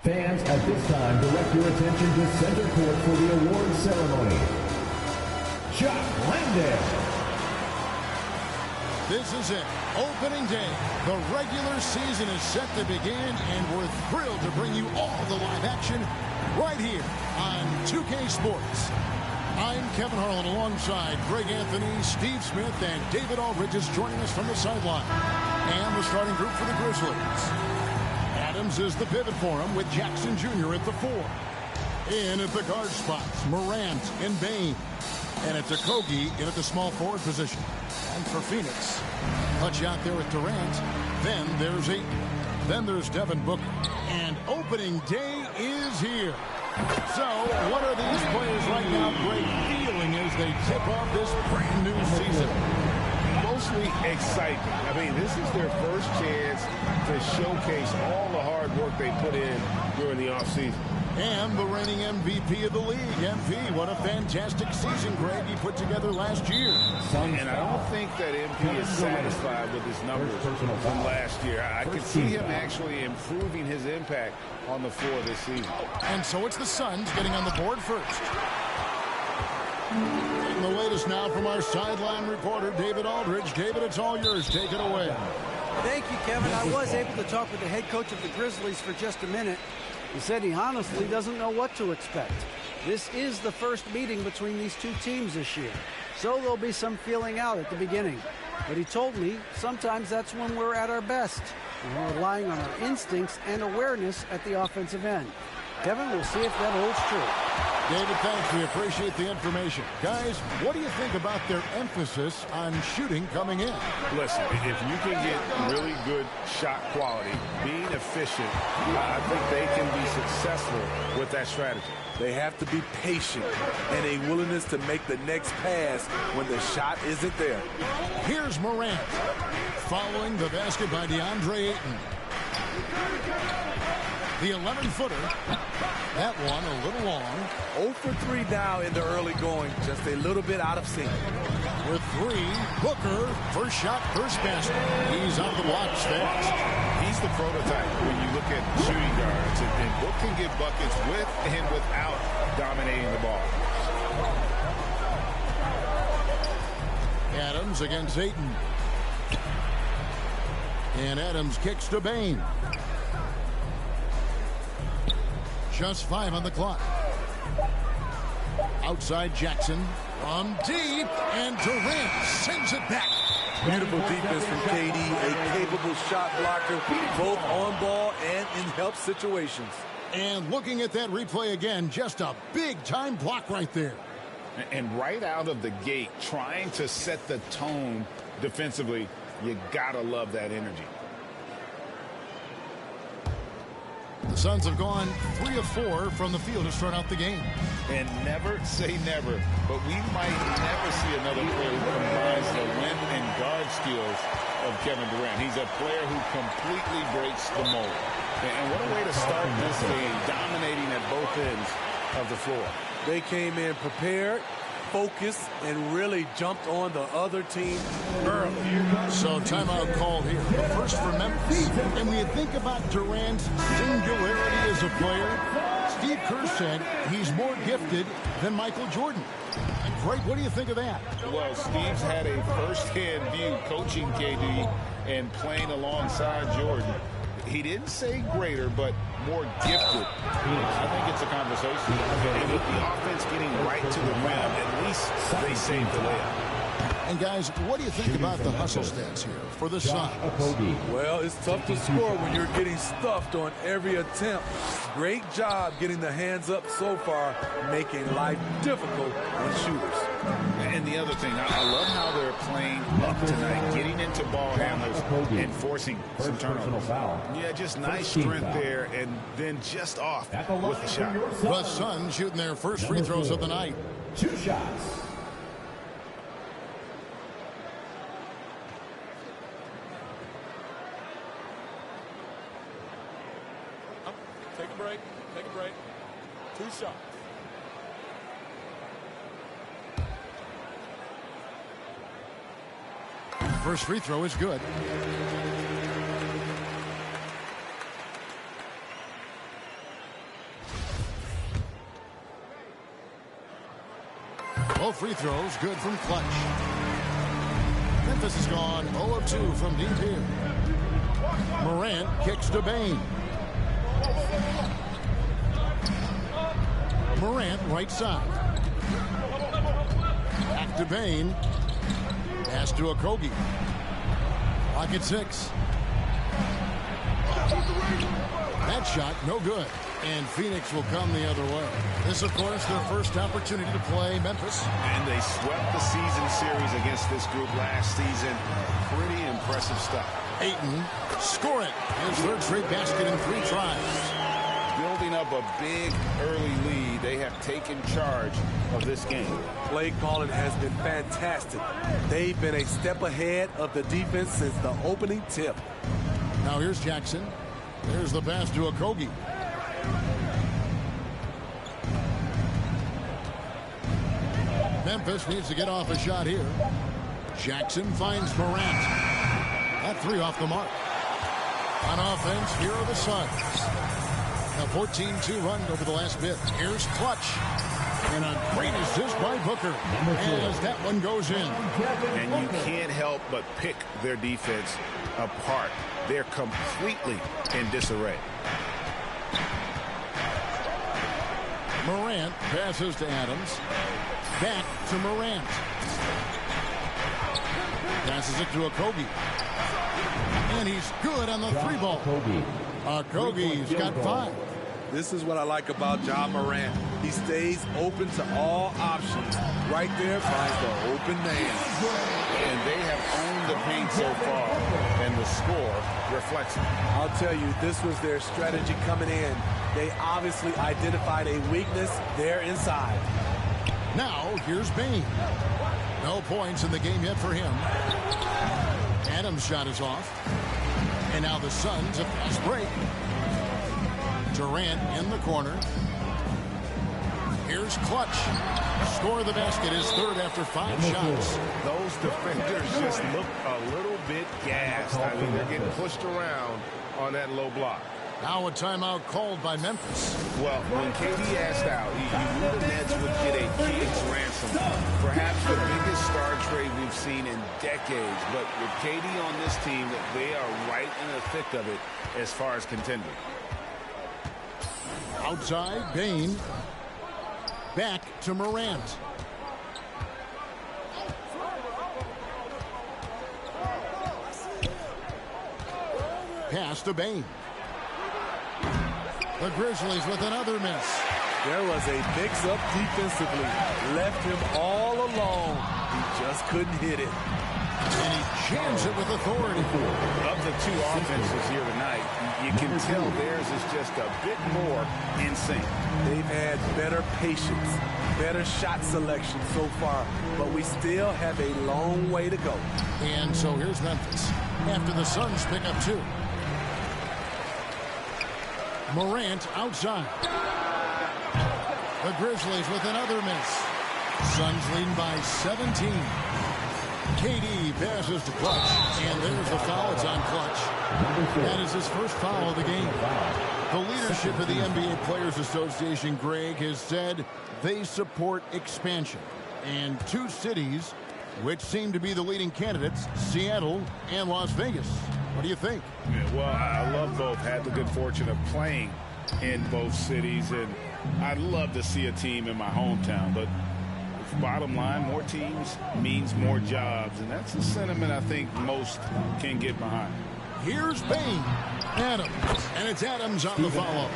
Fans, at this time, direct your attention to center court for the award ceremony. Chuck Landale. This is it. Opening day. The regular season is set to begin, and we're thrilled to bring you all the live action right here on 2K Sports. I'm Kevin Harlan alongside Greg Anthony, Steve Smith, and David Aldridge is joining us from the sideline. And the starting group for the Grizzlies. Adams is the pivot for him with Jackson Jr. at the 4. In at the guard spots, Morant and Bane. And it's Okogie in at the small forward position. And for Phoenix, touch out there with Durant. Then there's Ayton. Then there's Devin Booker. And opening day is here. So, what are these players right now, Greg, feeling as they tip off this brand new season? Mostly excitement. I mean, this is their first chance to showcase all the hard work they put in during the offseason. And the reigning MVP of the league, MP. What a fantastic season, Greg, he put together last year. And I don't think that MP is satisfied with his numbers from last year. I could see him actually improving his impact on the floor this season. And so it's the Suns getting on the board first. And the latest now from our sideline reporter, David Aldridge. David, it's all yours. Take it away. Thank you, Kevin. I was able to talk with the head coach of the Grizzlies for just a minute. He said he honestly doesn't know what to expect. This is the first meeting between these two teams this year, so there'll be some feeling out at the beginning. But he told me sometimes that's when we're at our best, and we're relying on our instincts and awareness at the offensive end. Kevin, we'll see if that holds true. David, thanks. We appreciate the information. Guys, what do you think about their emphasis on shooting coming in? Listen, if you can get really good shot quality, being efficient, I think they can be successful with that strategy. They have to be patient and a willingness to make the next pass when the shot isn't there. Here's Morant following the basket by DeAndre Ayton. The 11-footer. That one a little long. 0 for 3 now in the early going. Just a little bit out of sync. With 3, Booker, first shot, first basket. He's on the blocks fast. He's the prototype when you look at shooting guards. And Book can get buckets with and without dominating the ball. Adams against Ayton. And Adams kicks to Bane. Just 5 on the clock. Outside Jackson from deep, and Durant sends it back. Beautiful defense from KD, a capable shot blocker, both on ball and in help situations. And looking at that replay again, just a big-time block right there. And right out of the gate, trying to set the tone defensively, you gotta love that energy. The Suns have gone 3 of 4 from the field to start out the game. And never say never, but we might never see another player who combines the length and guard skills of Kevin Durant. He's a player who completely breaks the mold. And what a way to start this game, dominating at both ends of the floor. They came in prepared, focused, and really jumped on the other team early. So timeout called here. The first for Memphis. And when you think about Durant's singularity as a player, Steve Kerr said he's more gifted than Michael Jordan. And Greg, what do you think of that? Well, Steve's had a first-hand view coaching KD and playing alongside Jordan. He didn't say greater, but more gifted. I think it's a conversation. And with the offense getting right to the rim, at least they saved the layup. And guys, what do you think about the hustle stats here for the Suns? Well, it's tough to score when you're getting stuffed on every attempt. Great job getting the hands up so far, making life difficult on shooters. And the other thing, I love how they're playing up tonight, getting into ball handlers and forcing some turnovers. Yeah, just nice strength there, and then just off with the shot. The Suns shooting their first free throws of the night. 2 shots. Take a break. Take a break. 2 shots. First free throw is good. Both free throws good from Clutch. Memphis has gone 0 of 2 from deep here. Morant kicks to Bane. Morant right side. Back to Bane. Pass to Okogie. Clock at 6. That shot no good. And Phoenix will come the other way. This, of course, their first opportunity to play Memphis. And they swept the season series against this group last season. Pretty impressive stuff. Ayton scoring his third straight basket in 3 tries. Building up a big early lead. They have taken charge of this game. Play calling has been fantastic. They've been a step ahead of the defense since the opening tip. Now here's Jackson. There's the pass to Okogie. Memphis needs to get off a shot here. Jackson finds Morant. That 3 off the mark. On offense, here are the Suns. A 14-2 run over the last bit. Here's Clutch. And a great assist by Booker as that one goes in. And you can't help but pick their defense apart. They're completely in disarray. Morant passes to Adams. Back to Morant. Passes it to Okogie. And he's good on the 3-ball. Okogie's got 5. This is what I like about Ja Morant. He stays open to all options. Right there finds the open man. And they have owned the paint so far, and the score reflects it. I'll tell you, this was their strategy coming in. They obviously identified a weakness there inside. Now, here's Bane. No points in the game yet for him. Adams' shot is off. And now the Suns a fast break. Durant in the corner. Here's Clutch. Score the basket, his third after 5 shots. Those defenders just look a little bit gassed. I mean, they're getting pushed around on that low block. Now a timeout called by Memphis. Well, when KD asked out, he knew the Nets would get a king's ransom. Perhaps the biggest star trade we've seen in decades. But with KD on this team, they are right in the thick of it as far as contending. Outside, Bane. Back to Morant. Pass to Bane. The Grizzlies with another miss. There was a mix-up defensively. Left him all alone. He just couldn't hit it. And he jams it with authority. Of the 2 offenses here tonight, you can tell theirs is just a bit more in sync. They've had better patience, better shot selection so far, but we still have a long way to go. And so here's Memphis after the Suns pick up 2. Morant outside. The Grizzlies with another miss. Suns leading by 17. KD passes to Clutch, and there's the foul. It's on Clutch. That is his first foul of the game. The leadership of the NBA Players Association, Greg, has said they support expansion. And 2 cities which seem to be the leading candidates, Seattle and Las Vegas. What do you think? Yeah, well, I love both. Had the good fortune of playing in both cities, and I'd love to see a team in my hometown, but bottom line, more teams means more jobs, and that's the sentiment I think most can get behind. Here's Bane. Adams, and it's Adams on the follow.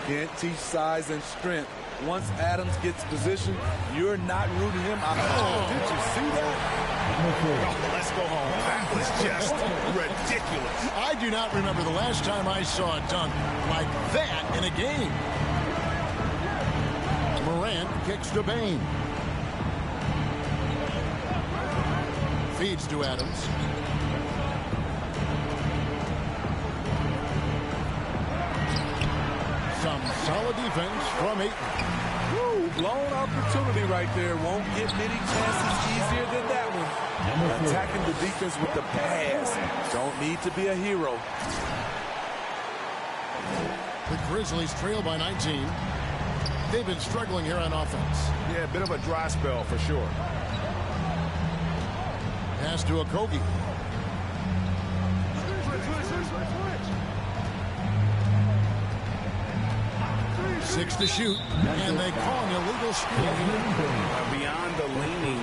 Can't teach size and strength. Once Adams gets position, you're not rooting him out. Oh, did you see that? Oh, let's go home. That was just ridiculous. I do not remember the last time I saw a dunk like that in a game. Morant kicks to Bane. Feeds to Adams. Some solid defense from Ayton. Woo, blown opportunity right there. Won't get many chances easier than that one. Attacking the defense with the pass. Don't need to be a hero. The Grizzlies trail by 19. They've been struggling here on offense. Yeah, a bit of a dry spell for sure. Pass to Okogie. Six to shoot, and they call an illegal screen. Beyond the leaning,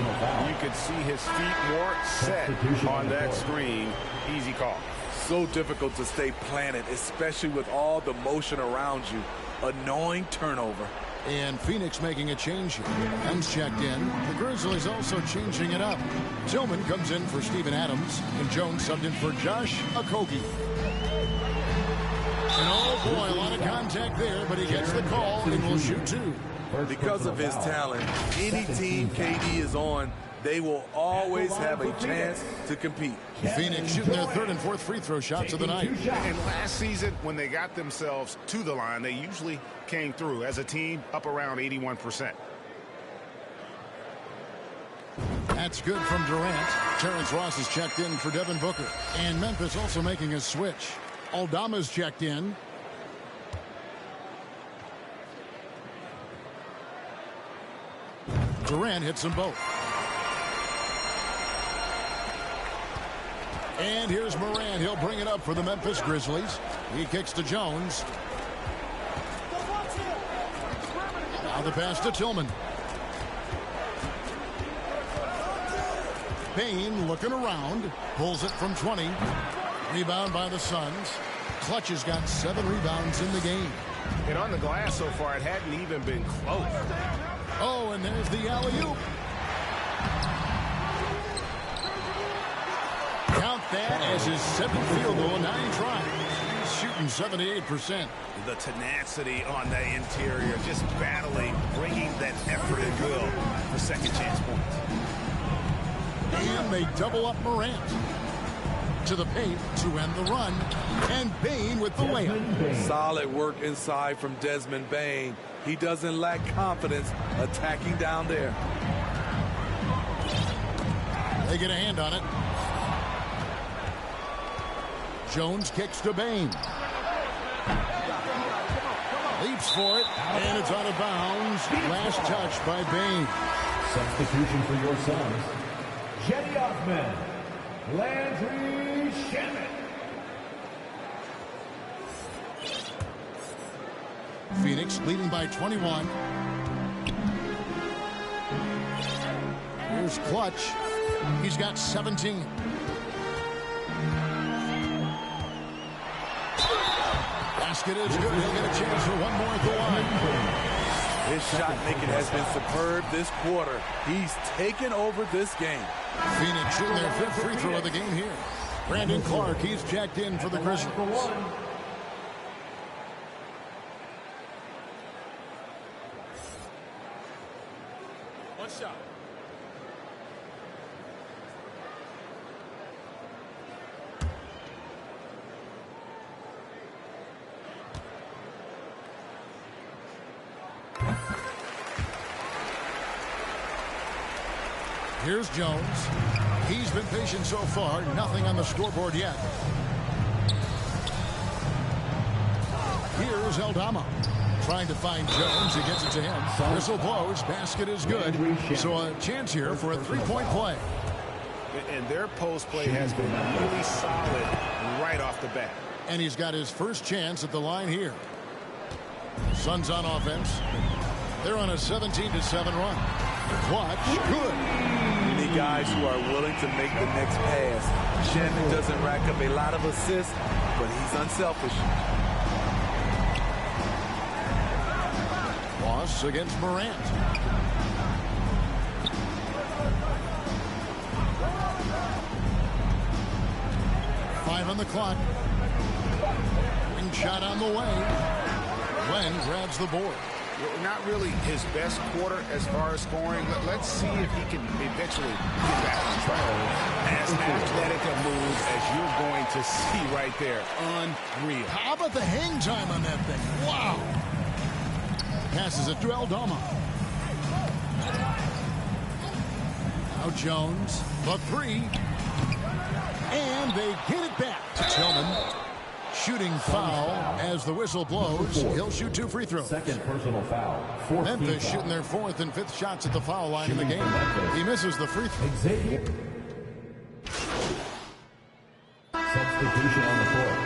you could see his feet more set on that screen. Easy call. So difficult to stay planted, especially with all the motion around you. Annoying turnover. And Phoenix making a change here. Adams checked in. The Grizzlies also changing it up. Tillman comes in for Steven Adams, and Jones subbed in for Josh Okogie. And oh boy, a lot of contact there, but he gets the call and will shoot two. Because of his talent, any team KD is on, they will always have a chance to compete. Phoenix shooting their third and fourth free throw shots of the night. And last season, when they got themselves to the line, they usually came through as a team up around 81%. That's good from Durant. Terrence Ross is checked in for Devin Booker. And Memphis also making a switch. Aldama's checked in. Durant hits them both. And here's Morant. He'll bring it up for the Memphis Grizzlies. He kicks to Jones. Now the pass to Tillman. Payne looking around. Pulls it from 20. Rebound by the Suns. Clutch has got 7 rebounds in the game. And on the glass so far, it hadn't even been close. Oh, and there's the alley-oop. Count that as his 7th field goal. Now he tries. He's shooting 78%. The tenacity on the interior, just battling, bringing that effort and will for second chance points. And they double up Morant. To the paint to end the run. And Bane with the layup. Solid work inside from Desmond Bane. He doesn't lack confidence attacking down there. They get a hand on it. Jones kicks to Bane. Leaps for it, and it's out of bounds. Last touch by Bane. Substitution for your Suns. Jenny Osman. Landry Shamet. Phoenix leading by 21. Here's Clutch. He's got 17. Basket is good. He'll get a chance for one more at the line. His shot making has been superb this quarter. He's taken over this game. Phoenix shooting their 5th free throw of the game here. Brandon Clark, he's checked in for the Grizzlies. One shot. Here's Jones. He's been patient so far. Nothing on the scoreboard yet. Here's Aldama. Trying to find Jones. He gets it to him. Whistle blows. Basket is good. So a chance here for a 3-point play. And their post play has been really solid right off the bat. And he's got his first chance at the line here. Suns on offense. They're on a 17-7 run. Clutch. Good. You need guys who are willing to make the next pass. Shannon doesn't rack up a lot of assists, but he's unselfish. Loss against Morant. Five on the clock. Ring shot on the way. Glenn grabs the board. Not really his best quarter as far as scoring. Let's see if he can eventually get back on track. As athletic a move as you're going to see right there. Unreal. How about the hang time on that thing? Wow. Passes it to Aldama. Now Jones. The 3. And they get it back to Tillman. shooting foul as the whistle blows. He'll shoot 2 free throws. Second personal foul. Memphis shooting their 4th and 5th shots at the foul line in the game. He misses the free throw. Xavier. Substitution on the court.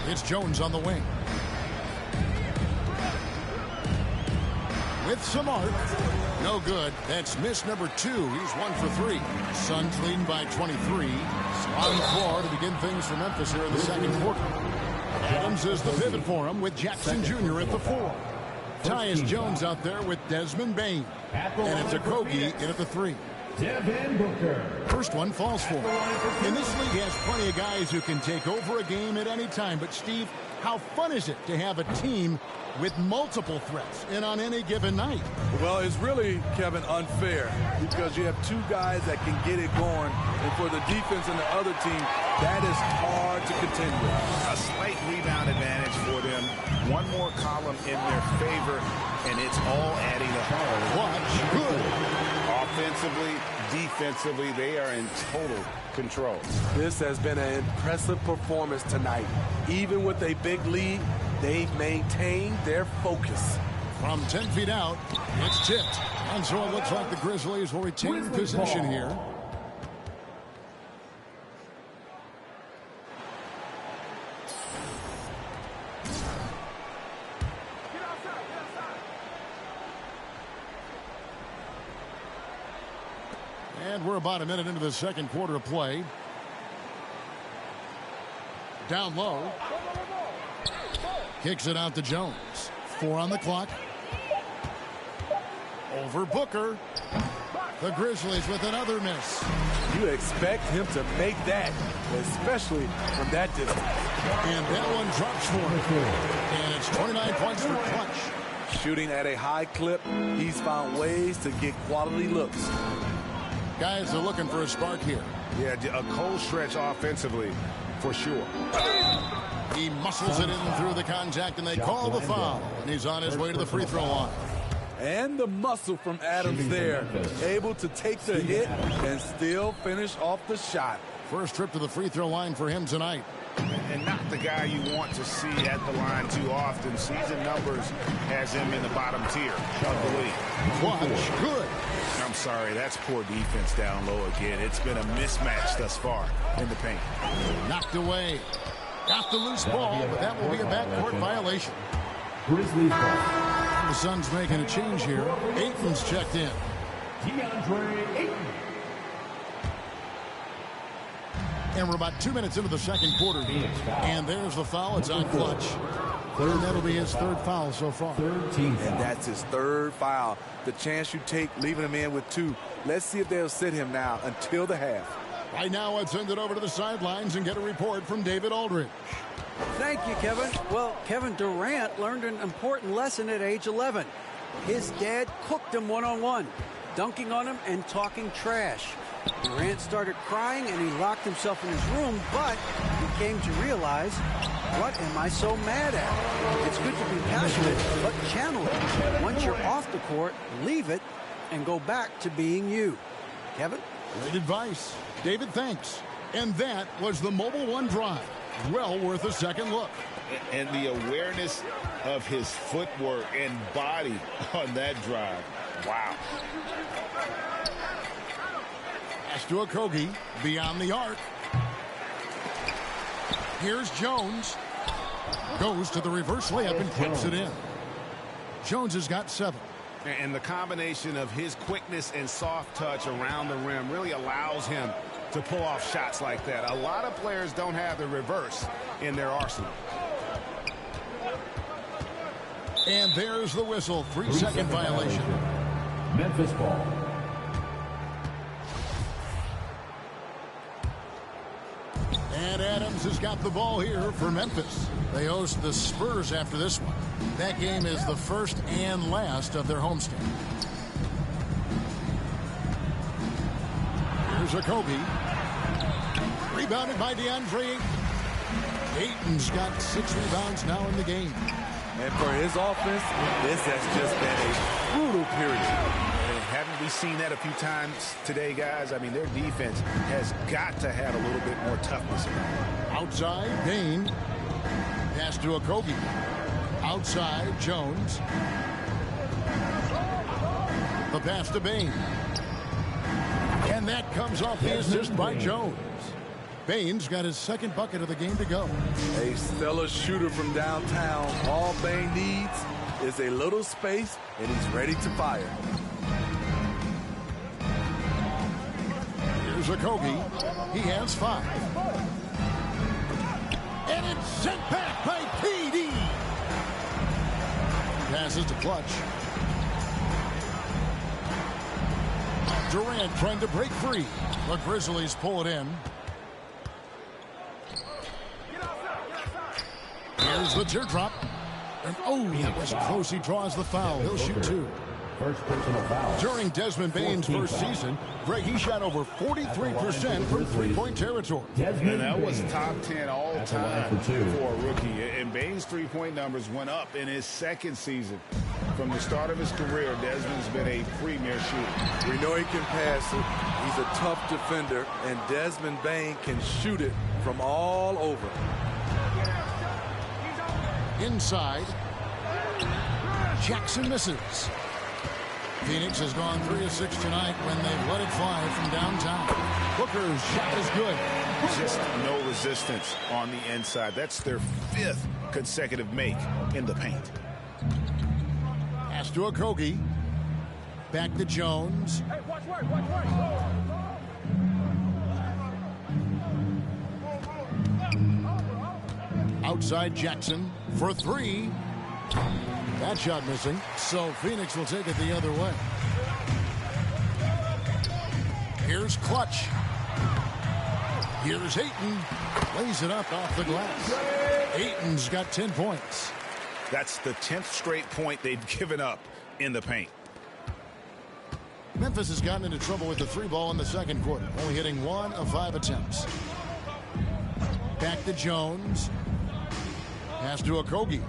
It's Jones on the wing. With Samart. No good. That's miss number 2. He's 1 for 3. Suns leading by 23. On the floor to begin things for Memphis here in the second quarter. Adams is the pivot for him with Jackson Jr. at the 4. Tyus Jones out there with Desmond Bane. And it's Okogie in at the 3. Devin Booker. First one falls for him. In this league has plenty of guys who can take over a game at any time. But, Steve, how fun is it to have a team with multiple threats and on any given night? Well, it's really, Kevin, unfair because you have 2 guys that can get it going, and for the defense and the other team, that is hard to contend with. A slight rebound advantage for them. One more column in their favor, and it's all adding up. Watch. Good. Offensively, defensively, they are in total control. This has been an impressive performance tonight. Even with a big lead, they've maintained their focus. From 10 feet out, it's tipped. And so it looks like the Grizzlies will retain possession here. And we're about a minute into the second quarter of play. Down low. Kicks it out to Jones. 4 on the clock. Over Booker. The Grizzlies with another miss. You expect him to make that, especially from that distance. And that one drops for him. And it's 29 points for Clutch. Shooting at a high clip, he's found ways to get quality looks. Guys are looking for a spark here. Yeah, a cold stretch offensively, for sure. He muscles it in through the contact, and they call the foul. And he's on his way to the free throw line. And the muscle from Adams there, able to take the hit and still finish off the shot. First trip to the free throw line for him tonight. And not the guy you want to see at the line too often. Season numbers has him in the bottom tier of the league. Watch. Good. I'm sorry, that's poor defense down low again. It's been a mismatch thus far in the paint. Knocked away. Got the loose ball, but that will be a backcourt violation. Grizzlies ball. The Suns making a change here. Ayton's checked in. DeAndre Ayton. And we're about 2 minutes into the second quarter. And there's the foul. It's on Clutch. And that'll be his 3rd foul so far. 13th. And that's his 3rd foul. The chance you take leaving him in with 2. Let's see if they'll sit him now until the half. Right now, I'd send it over to the sidelines and get a report from David Aldridge. Thank you, Kevin. Well, Kevin Durant learned an important lesson at age 11. His dad cooked him one-on-one, dunking on him and talking trash. Durant started crying and he locked himself in his room, but he came to realize, what am I so mad at? It's good to be passionate, but channel it. Once you're off the court, leave it and go back to being you. Kevin? Great advice. David, thanks. And that was the Mobile One drive. Well worth a second look. And the awareness of his footwork and body on that drive. Wow. Pass to Okogie, beyond the arc. Here's Jones. Goes to the reverse layup and clips it in. Jones has got 7. And the combination of his quickness and soft touch around the rim really allows him to pull off shots like that. A lot of players don't have the reverse in their arsenal. And there's the whistle. 3-second violation. Memphis ball. And Adams has got the ball here for Memphis. They host the Spurs after this one. That game is the first and last of their homestand. Here's Okogie. Rebounded by DeAndre Ayton. Ayton's got 6 rebounds now in the game. And for his offense, this has just been a brutal period. They haven't we've seen that a few times today, guys. I mean, their defense has got to have a little bit more toughness about it. Outside, Bain. Pass to Okogie. Outside, Jones. The pass to Bain. And that comes off the assist by Jones. Bain's got his second bucket of the game to go. A stellar shooter from downtown. All Bain needs is a little space, and he's ready to fire. Here's Okogie. He has 5. And it's sent back by PD. Passes to Clutch. Durant trying to break free. The Grizzlies pull it in. Here's the teardrop. And that was close. He draws the foul. He'll shoot 2. First personal foul. During Desmond Bain's first season, Greg, he shot over 43% from three-point territory. And that was top 10 all-time for a rookie. And Bain's three-point numbers went up in his second season. From the start of his career, Desmond's been a premier shooter. We know he can pass it. He's a tough defender, and Desmond Bain can shoot it from all over. Inside. Jackson misses. Phoenix has gone 3 of 6 tonight when they've let it fly from downtown. Booker's shot is good. Just no resistance on the inside. That's their 5th consecutive make in the paint. Pass to Okogie. Back to Jones. Hey, watch work. Outside Jackson for 3. That shot missing. So Phoenix will take it the other way. Here's Clutch. Here's Ayton. Lays it up off the glass. Ayton's got 10 points. That's the 10th straight point they've given up in the paint. Memphis has gotten into trouble with the 3 ball in the second quarter, only hitting 1 of 5 attempts. Back to Jones. Pass to Okogie.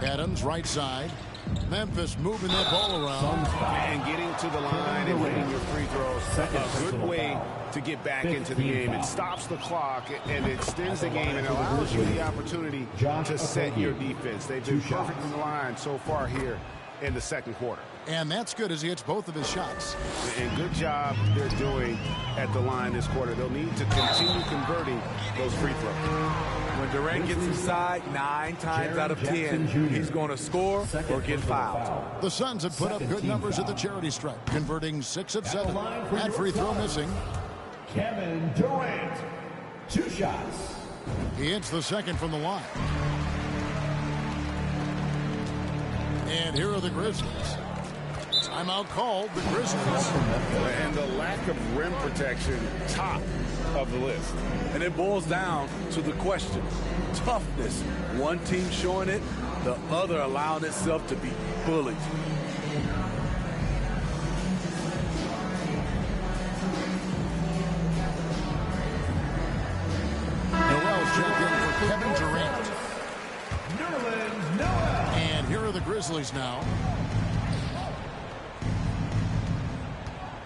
Adams right side. Memphis moving that ball around. And getting to the line and hitting your free throws. A good way to get back into the game. It stops the clock and it extends the game and allows you the opportunity to set your defense. They've been perfect in the line so far here in the second quarter. And that's good as he hits both of his shots. And good job they're doing at the line this quarter. They'll need to continue converting those free throws. When Durant gets inside, 9 times out of 10, he's going to score or get fouled. The Suns have put up good numbers at the charity stripe, converting 6 of 7. That free throw missing. Kevin Durant. 2 shots. He hits the second from the line. And here are the Grizzlies. Timeout called, the Grizzlies. And the lack of rim protection, top of the list. And it boils down to the question. Toughness. One team showing it, the other allowing itself to be bullied. Noel's checked in for Kevin Durant. Nerlens Noel. And here are the Grizzlies now.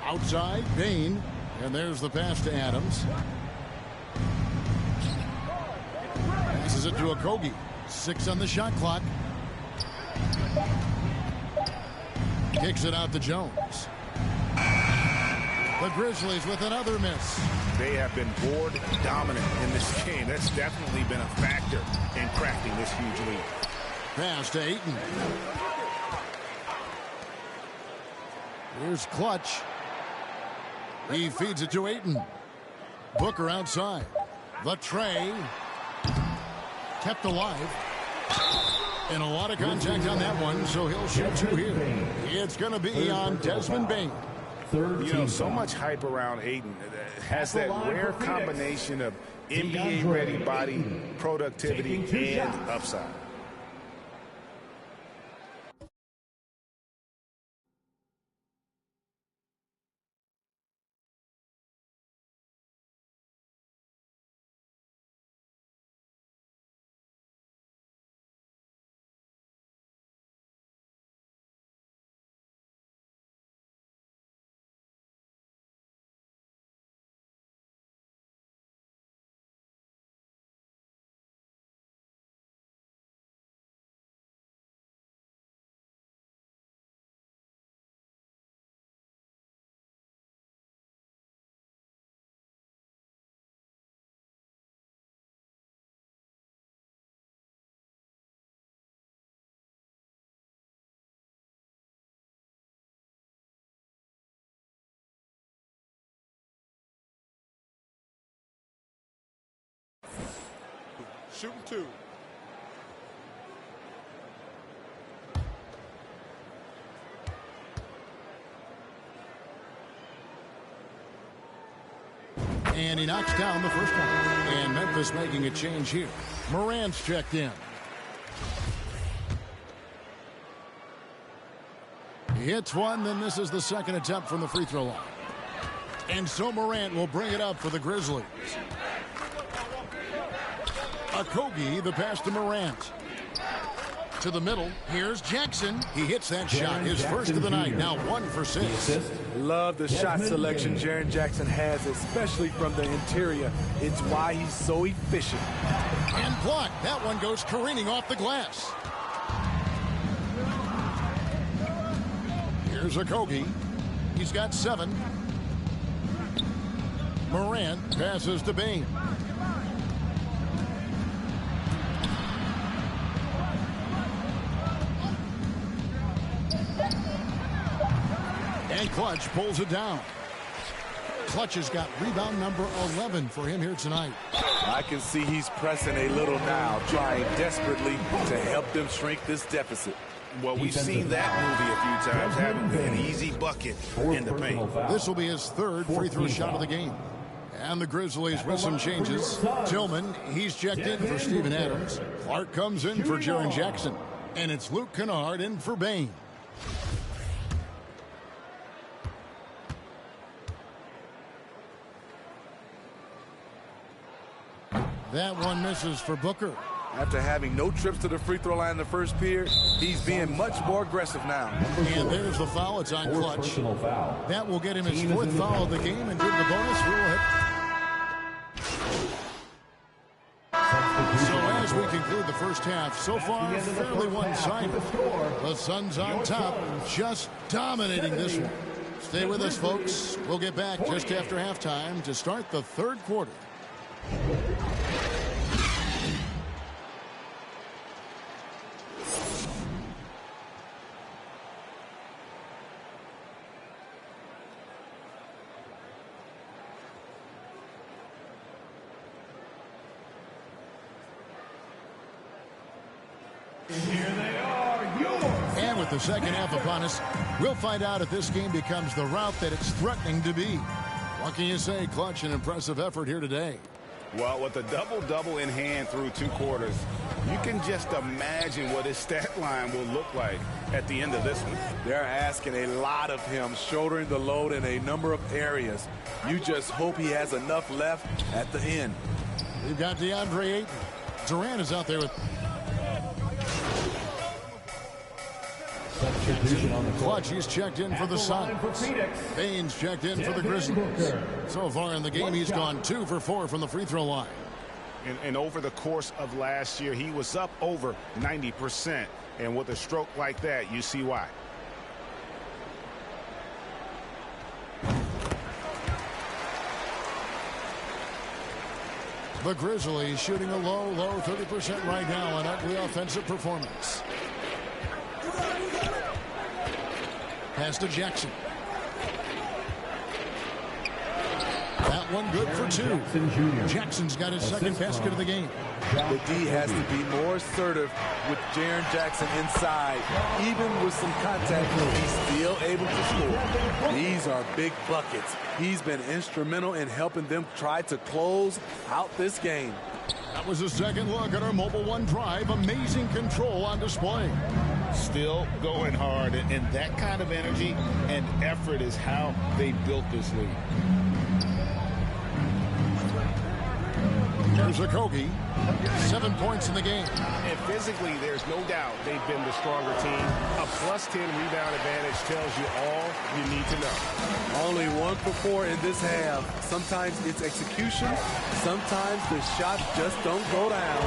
Outside, Bain. And there's the pass to Adams. Passes it to Okogie. 6 on the shot clock. Kicks it out to Jones. The Grizzlies with another miss. They have been board dominant in this game. That's definitely been a factor in cracking this huge lead. Pass to Ayton. Here's Clutch. He feeds it to Ayton. Booker outside. The tray. Kept alive. And a lot of contact on that one, so he'll shoot 2 here. It's going to be on Desmond Bain. You know, so much hype around Ayton. Has that rare combination of NBA-ready body, productivity, and upside. shooting 2. And he knocks down the first one. And Memphis making a change here. Morant's checked in. He hits one, then misses the second attempt from the free throw line. And so Morant will bring it up for the Grizzlies. Okogie, the pass to Morant. To the middle. Here's Jackson. He hits that shot. His first of the night. Now 1 for 6. Love the shot selection Jaren Jackson has, especially from the interior. It's why he's so efficient. And blocked. That one goes careening off the glass. Here's Okogie. He's got 7. Morant passes to Bane. And Clutch pulls it down. Clutch has got rebound number 11 for him here tonight. I can see he's pressing a little now, trying desperately to help them shrink this deficit. Well, we've seen that movie a few times, haven't we? An easy bucket in the paint. This will be his 3rd free throw shot of the game. And the Grizzlies with some changes. Tillman, he's checked in for Steven Adams. Clark comes in for Jaren Jackson. And it's Luke Kennard in for Bane. That one misses for Booker. After having no trips to the free throw line in the first period, he's being much more aggressive now. And there's the foul. It's on Clutch. That will get him his 4th foul of the game, and with the bonus, we will hit. So as we conclude the first half, so far fairly one-sided. The Suns on top, just dominating this one. Stay with us, folks. We'll get back just after halftime to start the 3rd quarter. And with the second half upon us, we'll find out if this game becomes the route that it's threatening to be. What can you say, Clutch? An impressive effort here today. Well, with a double-double in hand through 2 quarters, you can just imagine what his stat line will look like at the end of this one. They're asking a lot of him, shouldering the load in a number of areas. You just hope he has enough left at the end. We've got DeAndre Ayton. Durant is out there with Clutch. He's checked in for the Suns. Baines checked in for the Grizzlies. So far in the game, he's gone 2 for 4 from the free throw line. And over the course of last year, he was up over 90%. And with a stroke like that, you see why. The Grizzlies shooting a low 30% right now, an ugly offensive performance. Pass to Jackson. That one good for 2. Jackson's got his 2nd basket of the game. The D has to be more assertive with Jaren Jackson inside. Even with some contact, he's still able to score. These are big buckets. He's been instrumental in helping them try to close out this game. That was a second look at our Mobile One drive. Amazing control on display. Still going hard, and that kind of energy and effort is how they built this league. Here's Okogie. 7 points in the game. And physically, there's no doubt they've been the stronger team. A +10 rebound advantage tells you all you need to know. Only 1 for 4 in this half. Sometimes it's execution. Sometimes the shots just don't go down.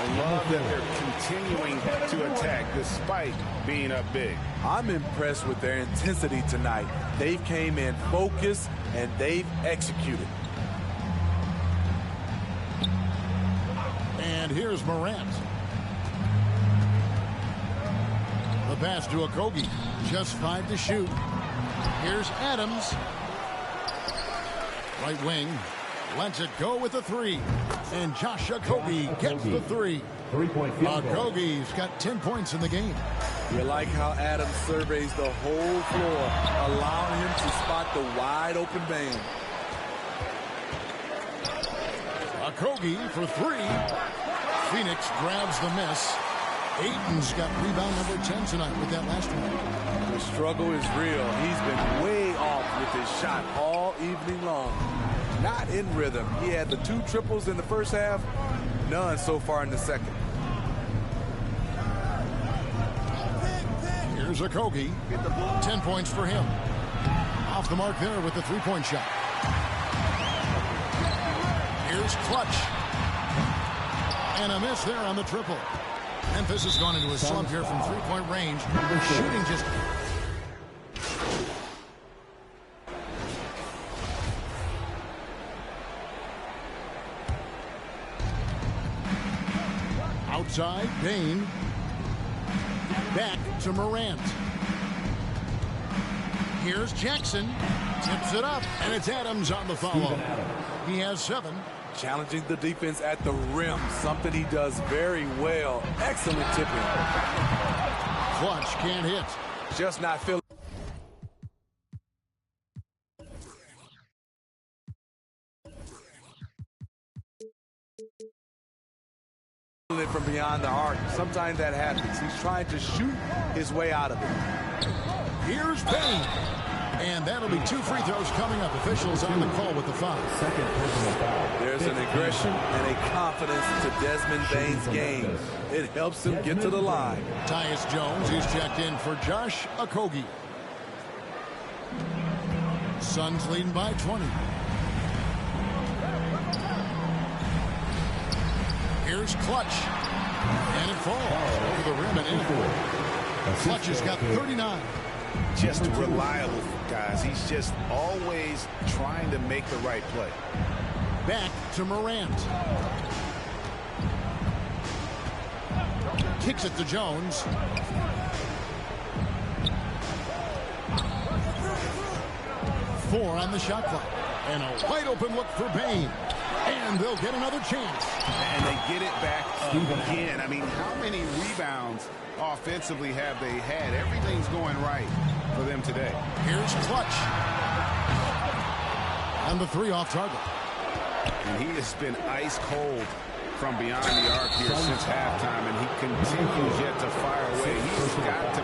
I love that they're continuing to attack despite being up big. I'm impressed with their intensity tonight. They've came in focused and they've executed. And here's Morant. The pass to Okogie. Just 5 to shoot. Here's Adams. Right wing. lets it go with the three. And Josh Okogie gets the three. 3-point field goal. Okogie's got 10 points in the game. You like how Adams surveys the whole floor, allowing him to spot the wide open man. Okogie for three. Phoenix grabs the miss. Ayton's got rebound number 10 tonight with that last one. The struggle is real. He's been way off with his shot all evening long. Not in rhythm. He had the 2 triples in the first half, none so far in the second. Here's Okogie. 10 points for him. Off the mark there with the 3-point shot. Here's Clutch. And a miss there on the triple. Memphis has gone into a slump here from 3-point range. They're shooting just... Outside, Bane. Back to Morant. Here's Jackson. Tips it up, and it's Adams on the follow. He has 7. Challenging the defense at the rim, something he does very well. Excellent tipping. Clutch can't hit. Just not feeling it from beyond the arc. Sometimes that happens. He's trying to shoot his way out of it. Here's Bane. And that'll be 2 free throws coming up. Officials on the call with the foul. Second personal foul. There's an aggression and a confidence to Desmond Bane's game. It helps him get to the line. Tyus Jones, he's checked in for Josh Okogie. Suns leading by 20. Here's Clutch. And it falls over the rim and in. Clutch has got 39. Just reliable, guys. He's just always trying to make the right play. Back to Morant. Kicks it to Jones. Four on the shot clock. And a wide open look for Bane. And they'll get another chance. And they get it back again. I mean, how many rebounds offensively have they had? Everything's going right for them today. Here's Clutch. And the 3 off target. And he has been ice cold from beyond the arc here since halftime, and he continues yet to fire away. He's got to...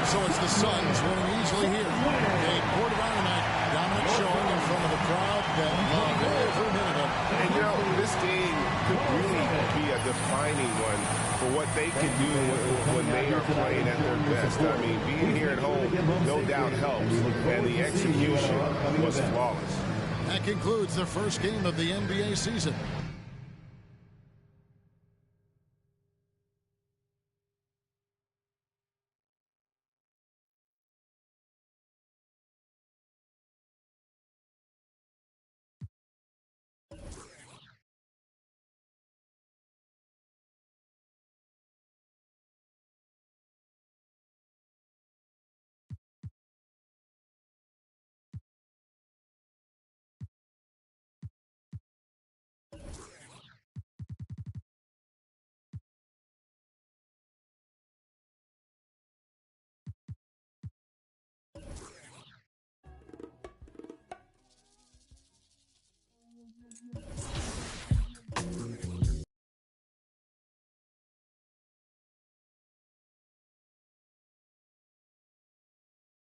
So it's the Suns winning easily here. They poured it on tonight. Dominant showing in front of a crowd that loved every minute of it. And, you know, this game could really be a defining one for what they can do when they are playing at their best. I mean, being here at home no doubt helps, and the execution was flawless. That concludes the first game of the NBA season.